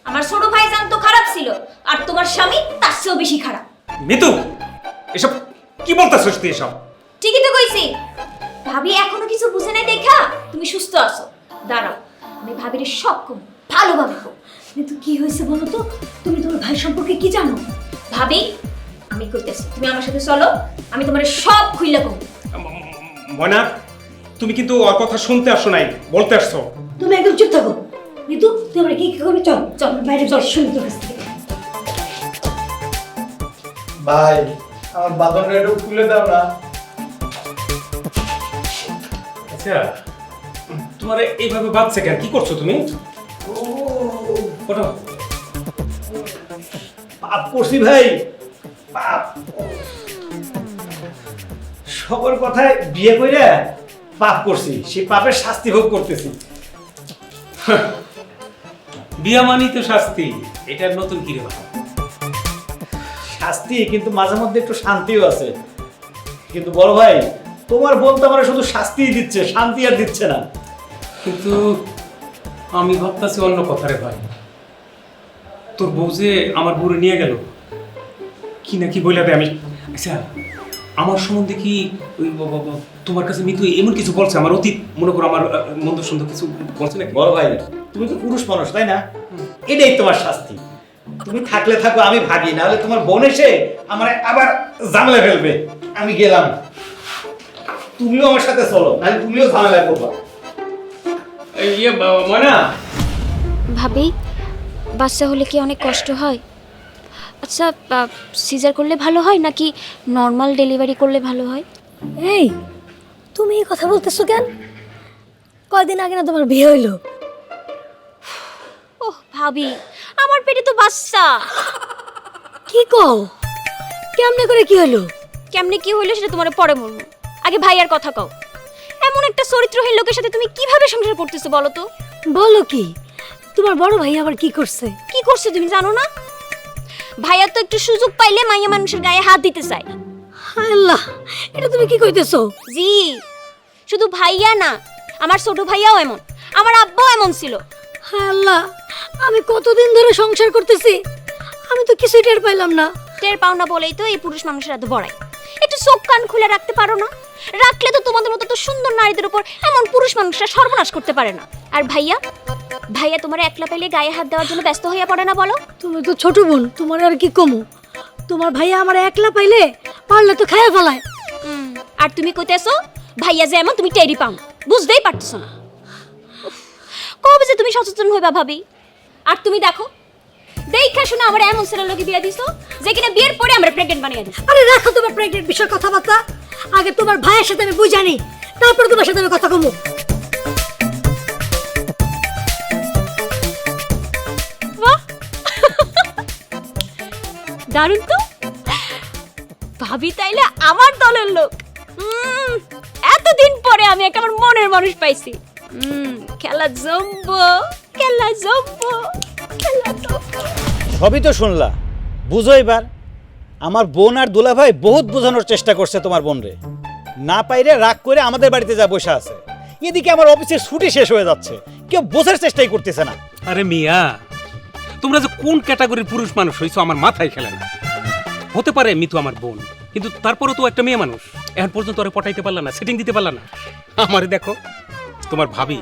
আমার ছোট ভাইজান তো খারাপ ছিল, আর তোমার স্বামী তার চেয়েও বেশি খারাপ। মিতু, এসব কি বলতেছিস তুই এসব? ঠিকই তো কইছি। ভাবি এখনো কিছু বুঝে নাই দেখা তুমি সুস্থ আছো। দাঁড়াও, আমি ভাবির সব কম ভালোভাবে কম। কিন্তু কি হয়েছে বলো তো, তুমি তোমার ভাই সম্পর্কে কি জানো? ভাবি, আমি কইতেছি তুমি আমার সাথে চলো, আমি তোমার সব খুইলা কম। ময়না, তুমি কিন্তু ওর কথা শুনতে আসছো নাই, বলতে আসছো। তুমি একদম চুপ থাকো। ঋতু, তুই আমরা কি কি করবি? চল চল বাইরে চল, শুনি তোর কাছ থেকে। ভাই, আমার বাদনটা একটু খুলে দাও না। আচ্ছা, তোমার এইভাবে বাঁচছে কেন? কি করছো তুমি? ওঠো। পাপ করছি ভাই, পাপ। সবার কথায় বিয়ে কইরা পাপ করছি, সেই পাপের শাস্তি ভোগ করতেছি। বিয়া মানি তো শাস্তি, এটার নতুন কি রে বাবা? শাস্তি, কিন্তু মাঝে মধ্যে একটু শান্তিও আছে। কিন্তু বড় ভাই, তোমার বোন তো আমার শুধু শাস্তিই দিচ্ছে, শান্তি আর দিচ্ছে না। কিন্তু আমি ভাবতেছি অন্য কথা রে ভাই। তোর বউ যে আমার বউরে নিয়ে গেল, কি না কি বইলা দে আমি। আচ্ছা, আমার সম্বন্ধে কি ওই তোমার কাছে মিতু এমন কিছু বলছে? আমার অতীত মনে করো, আমার মন্দ সুন্দর কিছু বলছে নাকি? বড় ভাই, তুমি তো পুরুষ মানুষ তাই না? এটাই তোমার শাস্তি। তুমি থাকলে থাকো, আমি ভাগি, নাহলে তোমার বোন এসে আমার আবার ঝামেলা ফেলবে। আমি গেলাম, তুমিও আমার সাথে চলো, নাহলে তুমিও ঝামেলা করবা। ইয়ে ময়না, ভাবি, বাচ্চা হলে কি অনেক কষ্ট হয়? আচ্ছা, সিজার করলে ভালো হয় নাকি নর্মাল ডেলিভারি করলে ভালো হয়? এই, তুমি এই কথা বলতেছো কেন? কয়দিন আগে না তোমার বিয়ে হইলো? ওহ ভাবি, আমার পেটে তো বাচ্চা। কি কও? কেমনে করে কি হলো? কেমনে কি হইলো সেটা তোমার পরে বলবো, আগে ভাইয়ার কথা কও। এমন একটা চরিত্রহীন লোকের সাথে তুমি কিভাবে সংসার করতেছো বলো তো? বলো কি? তোমার বড় ভাই আবার কি করছে? কি করছে তুমি জানো না? ভাইয়া তো একটু সুযোগ পাইলে মাইয়া মানুষের গায়ে হাত দিতে চায়। হায় আল্লাহ, এটা তুমি কি কইতেছো? জি, শুধু ভাইয়া না, আমার ছোট ভাইয়াও এমন, আমার আব্বাও এমন ছিল। হায় আল্লাহ, আমি কতদিন ধরে সংসার করতেছি, আমি তো কিছুই টের পাইলাম না। টের পাও না বলেই তো এই পুরুষ মানুষের এত বড়াই। একটু চোখ কান খুলে রাখতে পারো না? রাখলে তো তোমাদের মতো তো সুন্দর নারীদের উপর এমন পুরুষ মানুষরা সর্বনাশ করতে পারে না। আর ভাইয়া, ভাইয়া তোমার একলা পাইলে গায়ে হাত দেওয়ার জন্য ব্যস্ত হইয়া পড়ে না বলো? তুমি তো ছোট বোন, তোমার আর কি কমু? তোমার ভাইয়া আমার একলা পাইলে পারলে তো খাইয়া ফেলায়। আর তুমি কইতেছো ভাইয়া যে এমন তুমি টেরি পাও না, বুঝতেই পারতেছো না। উফ, কবে যে তুমি সচেতন হইবা ভাবি? আর তুমি দেখো, দেখা শুনে আমার এমন ছেলের লোকে বিয়ে দিছো যে কিনা বিয়ের পরে আমরা প্রেগনেন্ট বানিয়ে দিছো। আরে রাখো তোমার প্রেগনেন্ট বিষয় কথাবার্তা, আগে তোমার ভাইয়ের সাথে আমি বুঝানি, তারপর তোমার সাথে আমি কথা কমু। বাহ, দারুণ তো ভাবি, তাইলে আমার দলের লোক। এতদিন পরে আমি একটা আমার মনের মানুষ পাইছি। খেলা জমবো, খেলা জমবো, খেলা জমবো। সবই তো শুনলা, বুঝো এবার। আমার বোন আর দুলা ভাই বহুত বোঝানোর চেষ্টা করছে তোমার বোনরে, না পাইরে রাগ করে আমাদের বাড়িতে যা বসে আছে। এদিকে আমার অফিসের ছুটি শেষ হয়ে যাচ্ছে, কেউ বোঝার চেষ্টাই করতেছে না। আরে মিয়া, তোমরা যে কোন ক্যাটাগরির পুরুষ মানুষ হইছো আমার মাথায় খেলে না। হতে পারে মিতু আমার বোন, কিন্তু তারপরও তো একটা মেয়ে মানুষ। এখন পর্যন্ত ওরে পটাইতে পারলা না, সেটিং দিতে পারলা না। আমারে দেখো, তোমার ভাবি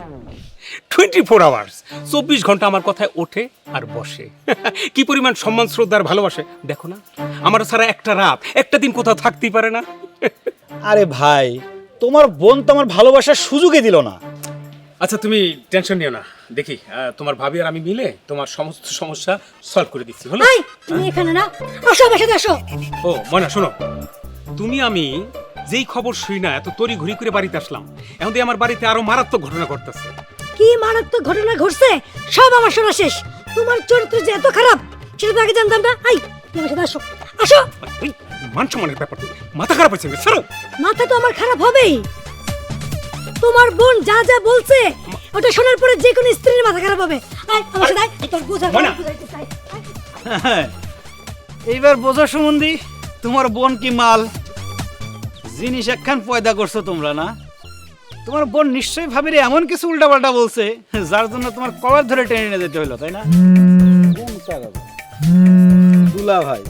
24 আওয়ার্স 24 ঘন্টা আমার কথায় ওঠে আর বসে। কি পরিমাণ সম্মান শ্রদ্ধার ভালোবাসে দেখো না। আমার ছাড়া একটা রাত একটা দিন কোথাও থাকতেই পারে না। আরে ভাই, তোমার বোন তো আমার ভালোবাসার সুযোগই দিল না। আচ্ছা, তুমি টেনশন নিও না, দেখি তোমার ভাবি আর আমি মিলে তোমার সমস্ত সমস্যা সলভ করে দিচ্ছি। হলো? এই, তুমি এখানে না, আসো আমার সাথে আসো। ও ময়না, শোনো, তুমি আমি যেই খবর শুই না এত তড়ি ঘুরি করে বাড়িতে আসলাম, এখন দিয়ে আমার বাড়িতে আরো মারাত্মক ঘটনা ঘটতেছে। কি মারাত্মক ঘটনা ঘটছে সব আমার শোনা শেষ। তোমার চরিত্র যে এত খারাপ সেটা তো আগে জানতাম না। এই, তুমি আমার সাথে আসো, আসো। মান সম্মানের ব্যাপার, তুমি মাথা খারাপ হয়েছে ছাড়ো। মাথা তো আমার খারাপ হবেই। তোমার বোন যা যা বলছে ওটা শোনার পরে যে কোনো স্ত্রীর মাথা খারাপ হবে। আয় আমার সাথে আয়, তোর বুঝা ময়না। বুঝাইতে চাই। এইবার বোঝো সুমন্দি, তোমার বোন কি মাল জিনিস একখান পয়দা করছো তোমরা না। তোমার বোন নিশ্চয়ই ভাবিরে এমন কিছু উল্টাপাল্টা বলছে যার জন্য তোমার কলার ধরে টেনে নিয়ে যেতে হলো, তাই না? দুলা ভাই